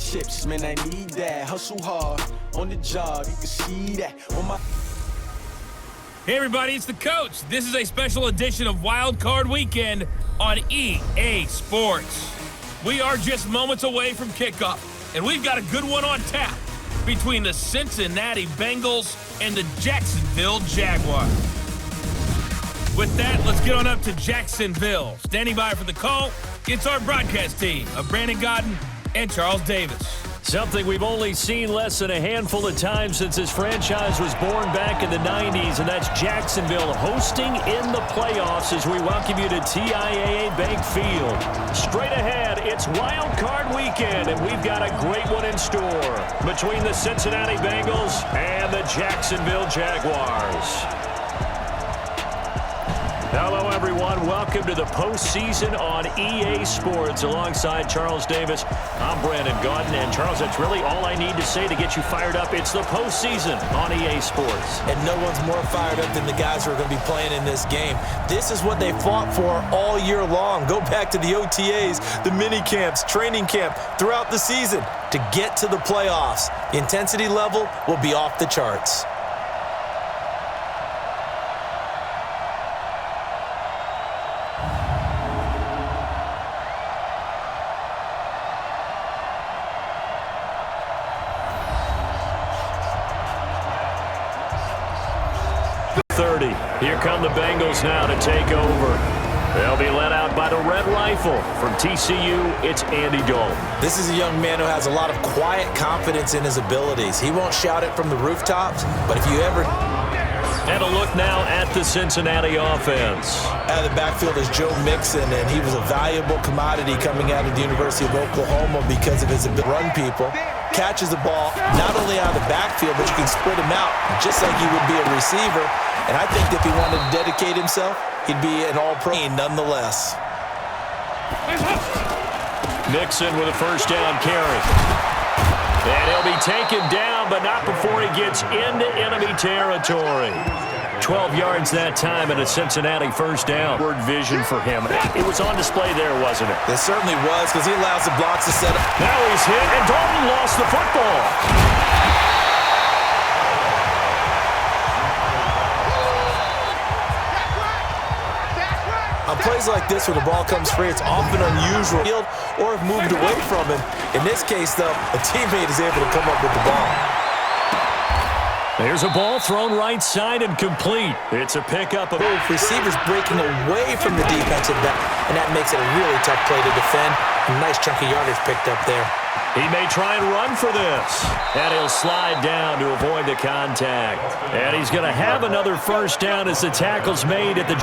chips, man, I need that. Hustle hard on the job, you can see that on my... Hey everybody, it's the coach. This is a special edition of Wild Card Weekend on EA Sports. We are just moments away from kickoff, and we've got a good one on tap between the Cincinnati Bengals and the Jacksonville Jaguars. With that, let's get on up to Jacksonville. Standing by for the call, it's our broadcast team of Brandon Godden and Charles Davis. Something we've only seen less than a handful of times since this franchise was born back in the 90s, and that's Jacksonville hosting in the playoffs as we welcome you to TIAA Bank Field. Straight ahead, it's Wild Card Weekend, and we've got a great one in store between the Cincinnati Bengals and the Jacksonville Jaguars. Hello, everyone. Welcome to the postseason on EA Sports. Alongside Charles Davis, I'm Brandon Godden. And, Charles, that's really all I need to say to get you fired up. It's the postseason on EA Sports. And no one's more fired up than the guys who are going to be playing in this game. This is what they fought for all year long. Go back to the OTAs, the mini camps, training camp, throughout the season to get to the playoffs. The intensity level will be off the charts. Here come the Bengals now to take over. They'll be led out by the Red Rifle. From TCU, it's Andy Dalton. This is a young man who has a lot of quiet confidence in his abilities. He won't shout it from the rooftops, but if you ever... And a look now at the Cincinnati offense. Out of the backfield is Joe Mixon, and he was a valuable commodity coming out of the University of Oklahoma because of his ability to run people. Catches the ball not only out of the backfield, but you can spread him out just like he would be a receiver. And I think if he wanted to dedicate himself, he'd be an all-pro nonetheless. Mixon with a first down carry. And he'll be taken down, but not before he gets into enemy territory. 12 yards that time and a Cincinnati first down. Word vision for him. It was on display there, wasn't it? It certainly was, because he allows the blocks to set up. Now he's hit, and Dalton lost the football. On plays like this where the ball comes free, it's often unusual, or if moved away from him. In this case, though, a teammate is able to come up with the ball. There's a ball thrown right side and complete. It's a pickup of... Receivers breaking away from the defensive back, and that makes it a really tough play to defend. A nice chunk of yardage picked up there. He may try and run for this. And he'll slide down to avoid the contact. And he's going to have another first down as the tackle's made at the...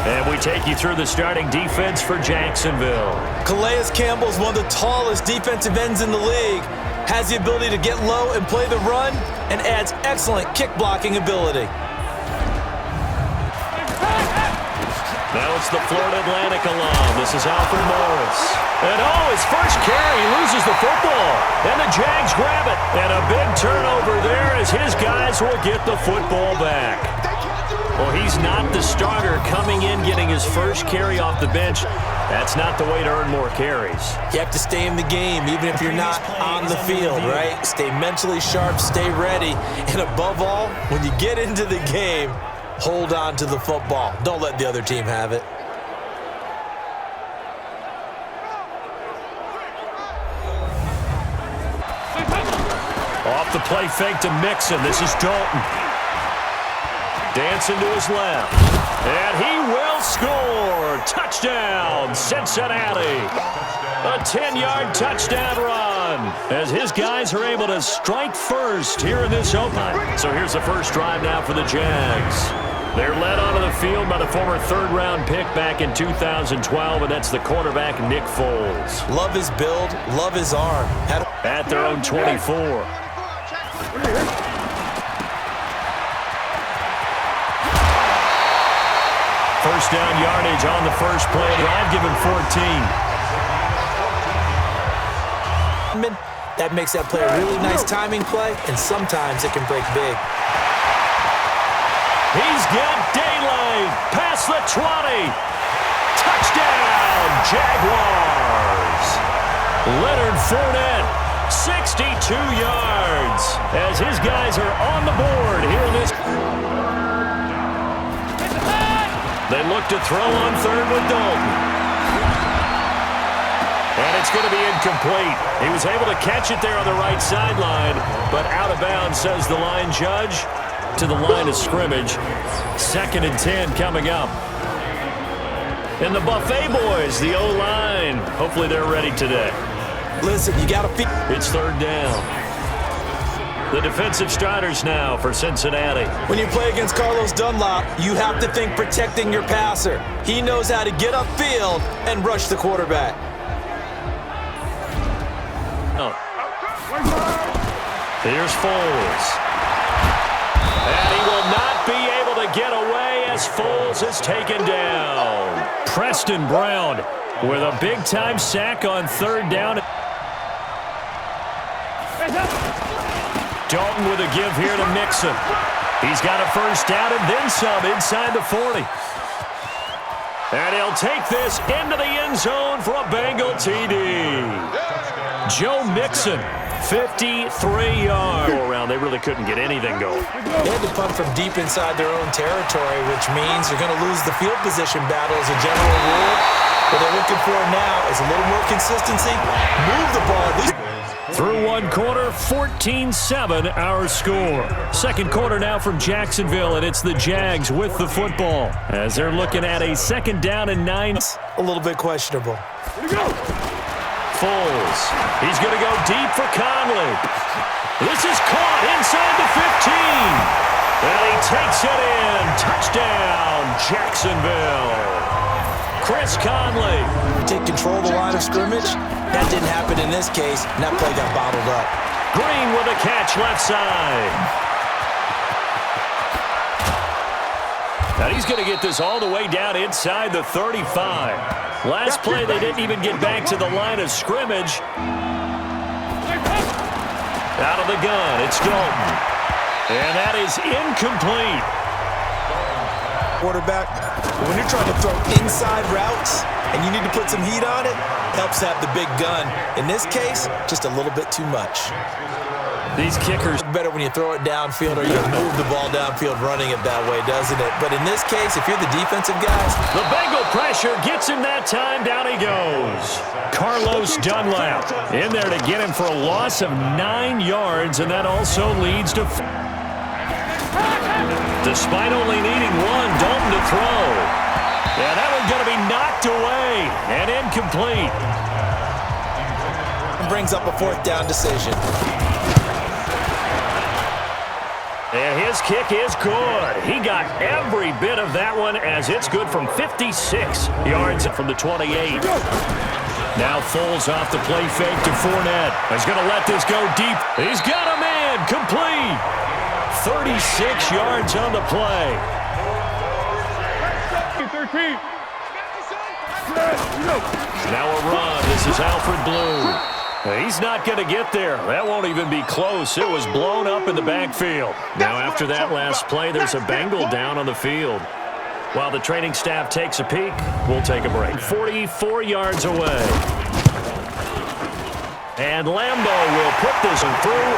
And we take you through the starting defense for Jacksonville. Calais Campbell is one of the tallest defensive ends in the league. Has the ability to get low and play the run, and adds excellent kick-blocking ability. Now it's the Florida Atlantic alum. This is Alfred Morris. And his first carry, he loses the football. And the Jags grab it. And a big turnover there as his guys will get the football back. Well, he's not the starter coming in, getting his first carry off the bench. That's not the way to earn more carries. You have to stay in the game, even if you're not on the field, right? Stay mentally sharp, stay ready. And above all, when you get into the game, hold on to the football. Don't let the other team have it. Off the play fake to Mixon. This is Dalton. Dancing to his left. And he will score. Touchdown, Cincinnati. A 10-yard touchdown run as his guys are able to strike first here in this opener. So here's the first drive now for the Jags. They're led onto the field by the former third-round pick back in 2012, and that's the quarterback, Nick Foles. Love his build, love his arm. At their own 24. First down yardage on the first play. Drive given 14. That makes that play a really nice timing play, and sometimes it can break big. He's got daylight past the 20. Touchdown, Jaguars. Leonard Fournette, 62 yards, as his guys are on the board here in this. They look to throw on third with Dalton. And it's going to be incomplete. He was able to catch it there on the right sideline, but out of bounds, says the line judge, to the line of scrimmage. 2nd and 10 coming up. And the Buffet boys, the O-line, hopefully they're ready today. Listen, you got to feel. It's 3rd down. The defensive starters now for Cincinnati. When you play against Carlos Dunlop, you have to think protecting your passer. He knows how to get upfield and rush the quarterback. Here's Foles. And he will not be able to get away as Foles is taken down. Preston Brown with a big-time sack on 3rd down. Dalton with a give here to Mixon. He's got a 1st down and then some inside the 40. And he'll take this into the end zone for a Bengal TD. Joe Mixon, 53 yards. Go around, they really couldn't get anything going. They had to punt from deep inside their own territory, which means they're going to lose the field position battle as a general rule. What they're looking for now is a little more consistency. Move the ball at least. Through 1 quarter, 14-7 our score. 2nd quarter now from Jacksonville, and it's the Jags with the football as they're looking at a 2nd down and 9. A little bit questionable. Foles. He's going to go deep for Conley. This is caught inside the 15. And he takes it in. Touchdown, Jacksonville. Chris Conley. Take control of the line of scrimmage. That didn't happen in this case, and that play got bottled up. Green with a catch left side. Now he's going to get this all the way down inside the 35. Last play, they didn't even get back to the line of scrimmage. Out of the gun, it's Dalton. And that is incomplete. Quarterback, when you're trying to throw inside routes and you need to put some heat on it, helps have the big gun. In this case, just a little bit too much. These kickers better when you throw it downfield or you move the ball downfield running it that way, doesn't it? But in this case, if you're the defensive guys, the Bengal pressure gets him that time. Down he goes. Carlos Dunlap in there to get him for a loss of 9 yards, and that also leads to. Despite only needing 1, Dalton to throw. Yeah, that one's going to be knocked away and incomplete. Brings up a 4th down decision. And his kick is good. He got every bit of that one as it's good from 56 yards from the 28. Now Foles off the play fake to Fournette. He's going to let this go deep. He's got a man complete. 36 yards on the play. Now a run. This is Alfred Blue. He's not going to get there. That won't even be close. It was blown up in the backfield. Now after that last play, there's a Bengal down on the field. While the training staff takes a peek, we'll take a break. 44 yards away. And Lambo will put this one through.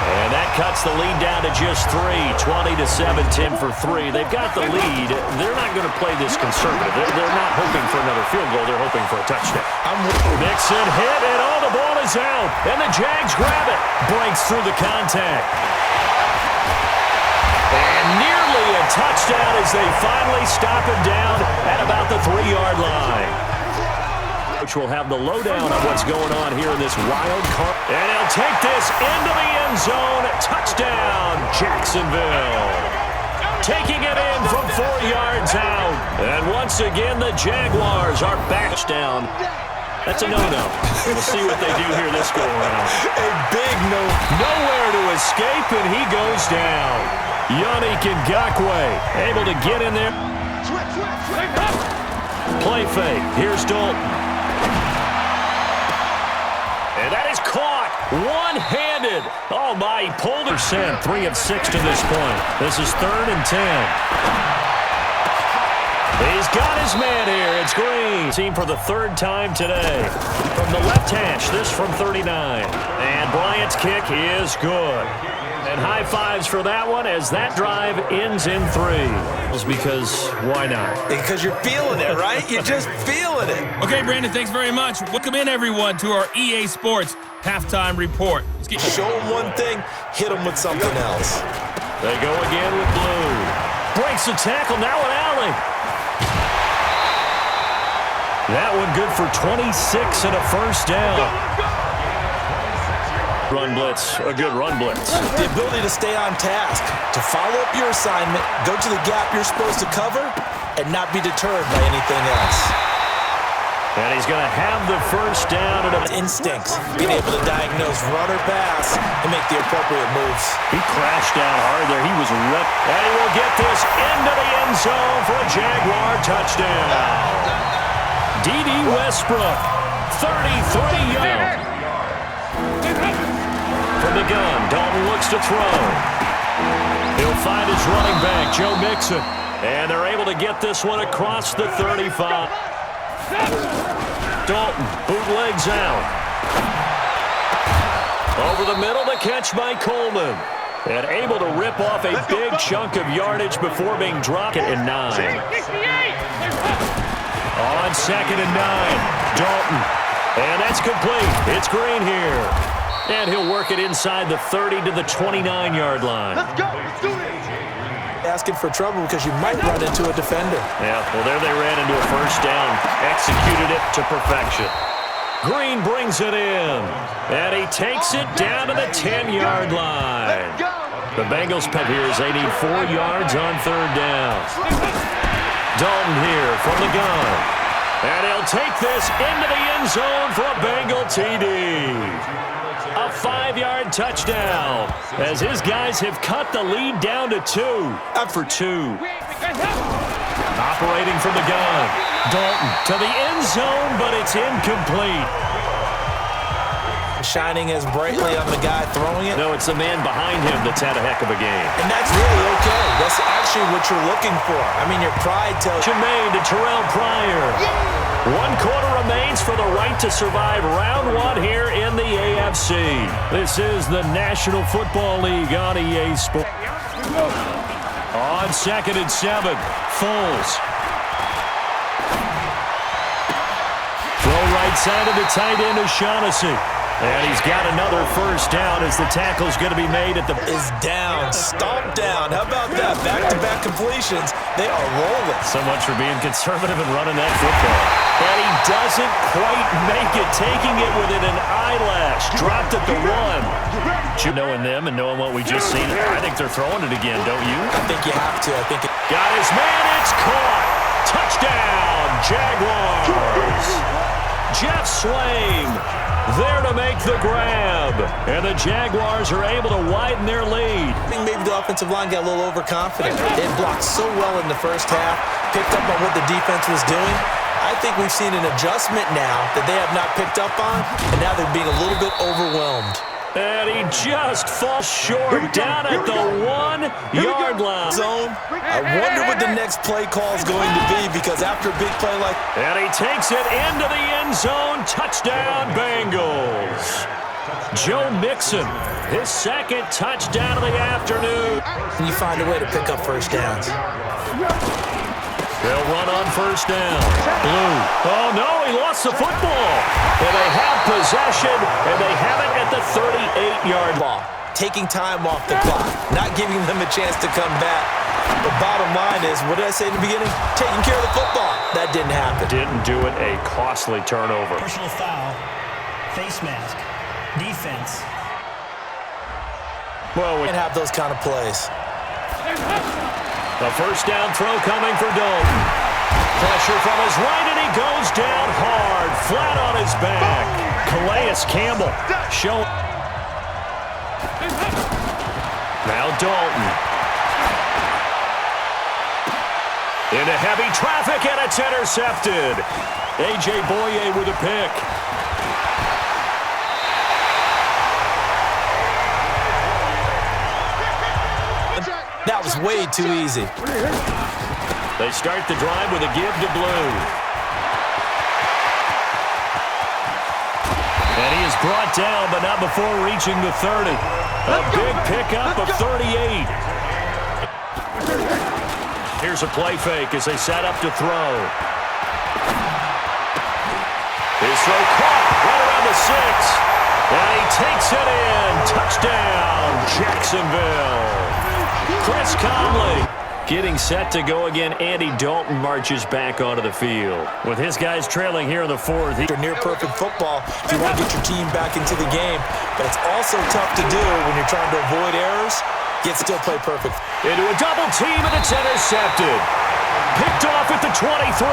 And that cuts the lead down to just 3, 20-17 for 3. They've got the lead. They're not going to play this conservative. They're not hoping for another field goal. They're hoping for a touchdown. Mixon hit, and all the ball is out. And the Jags grab it. Breaks through the contact. And nearly a touchdown as they finally stop him down at about the 3-yard line. Coach will have the lowdown on what's going on here in this wild card. And he'll take this into the end zone. Touchdown, Jacksonville. Taking it in from 4 yards out. And once again, the Jaguars are back down. That's a no-no. We'll see what they do here this go-around. A big no. Nowhere to escape, and he goes down. Yannick Ngakoue able to get in there. Play fake. Here's Dalton. And that is caught one-handed. Oh, my. He pulled her. 3 of 6 to this point. This is 3rd and 10. He He's got his man here. It's Green. Team for the third time today. From the left hash, this from 39. And Bryant's kick is good. And high fives for that one as that drive ends in 3. Because why not? Because you're feeling it, right? You're just feeling it. Okay, Brandon, thanks very much. Welcome in, everyone, to our EA Sports Halftime Report. Let's get Show them one thing, hit them with something else. They go again with Blue. Breaks the tackle, now an alley. That one good for 26 and a first down. Run blitz, a good run blitz. The ability to stay on task, to follow up your assignment, go to the gap you're supposed to cover, and not be deterred by anything else. And he's going to have the first down. And instincts, being able to diagnose run or pass and make the appropriate moves. He crashed down hard there. He was ripped. And he will get this into the end zone for a Jaguar touchdown. D.D. Westbrook, 33 yards. From the gun, Dalton looks to throw. He'll find his running back, Joe Mixon. And they're able to get this one across the 35. Dalton, bootlegs out. Over the middle, the catch by Coleman. And able to rip off a big chunk of yardage before being dropped at 9. On 2nd and 9, Dalton. And that's complete. It's Green here. And he'll work it inside the 30 to the 29-yard line. Let's go. Let's do this. Asking for trouble because you might run into a defender. Yeah, well, there they ran into a first down. Executed it to perfection. Green brings it in. And he takes it down to the 10-yard line. The Bengals pet here is they need 4 yards on 3rd down. Dalton here from the gun. And he'll take this into the end zone for a Bengal TD. A 5-yard touchdown as his guys have cut the lead down to 2. Up for 2. Operating from the gun. Dalton to the end zone, but it's incomplete. Shining as brightly on the guy throwing it. No, it's the man behind him that's had a heck of a game. And that's really okay. That's actually what you're looking for. I mean, your pride tells you. Jermaine to Terrell Pryor. 1 quarter remains for the right to survive round 1 here in the AFC. This is the National Football League on EA Sports. On 2nd and 7, Foles. Throw right side of the tight end O'Shaughnessy. And he's got another first down as the tackle's going to be made at the... Is down, stomped down. How about that? Back-to-back completions. They are rolling. So much for being conservative and running that football. And he doesn't quite make it, taking it within an eyelash. Dropped at the 1. Knowing them and knowing what we just seen, I think they're throwing it again, don't you? I think you have to. I think it... Got his man, it's caught. Touchdown, Jaguars. Jeff Swain there to make the grab. And the Jaguars are able to widen their lead. I think maybe the offensive line got a little overconfident. They blocked so well in the first half, picked up on what the defense was doing. I think we've seen an adjustment now that they have not picked up on, and now they're being a little bit overwhelmed. And he just falls short down at the 1-yard line. Zone. I wonder what the next play call is going to be, because after a big play like... And he takes it into the end zone. Touchdown, Bengals. Joe Mixon, his 2nd touchdown of the afternoon. You find a way to pick up first downs. They'll run on first down. Blue. Oh, no, he lost the football. And they have possession, and they have it at the 38-yard ball. Taking time off the clock, not giving them a chance to come back. The bottom line is, what did I say in the beginning? Taking care of the football. That didn't happen. Didn't do it, a costly turnover. Personal foul, face mask, defense. Well, we can't have those kind of plays. The first down throw coming for Dalton. Pressure from his right, and he goes down hard, flat on his back. Calais Campbell show. Now Dalton. Into heavy traffic, and it's intercepted. A.J. Boye with a pick. That was way too easy. They start the drive with a give to Blue. And he is brought down, but not before reaching the 30. A big pickup of 38. Here's a play fake as they set up to throw. His throw caught right around the 6. And he takes it in. Touchdown, Jacksonville. Chris Conley getting set to go again. Andy Dalton marches back onto the field. With his guys trailing here in the 4th. Near-perfect football if you want to get your team back into the game. But it's also tough to do when you're trying to avoid errors, yet still play perfect. Into a double team, and it's intercepted. Picked off at the 23.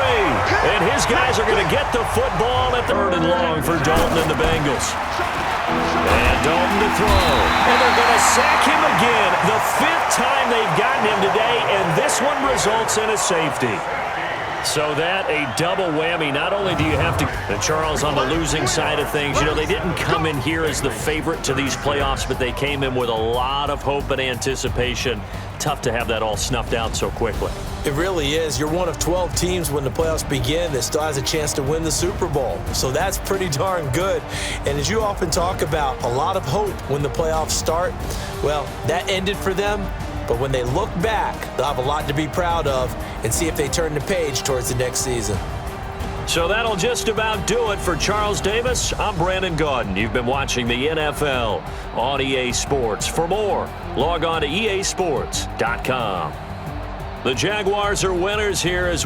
And his guys are going to get the football at the 3rd and long for Dalton and the Bengals. And Dalton to throw. And they're going to sack him again. The 5th time they've gotten him today, and this one results in a safety. So that a double whammy. Not only do you have to... And Charles on the losing side of things. You know, they didn't come in here as the favorite to these playoffs, but they came in with a lot of hope and anticipation. Tough to have that all snuffed out so quickly. It really is. You're one of 12 teams when the playoffs begin that still has a chance to win the Super Bowl. So that's pretty darn good. And as you often talk about, a lot of hope when the playoffs start. Well, that ended for them. But when they look back, they'll have a lot to be proud of and see if they turn the page towards the next season. So that'll just about do it for Charles Davis. I'm Brandon Gaudin. You've been watching the NFL on EA Sports. For more, log on to easports.com. The Jaguars are winners here as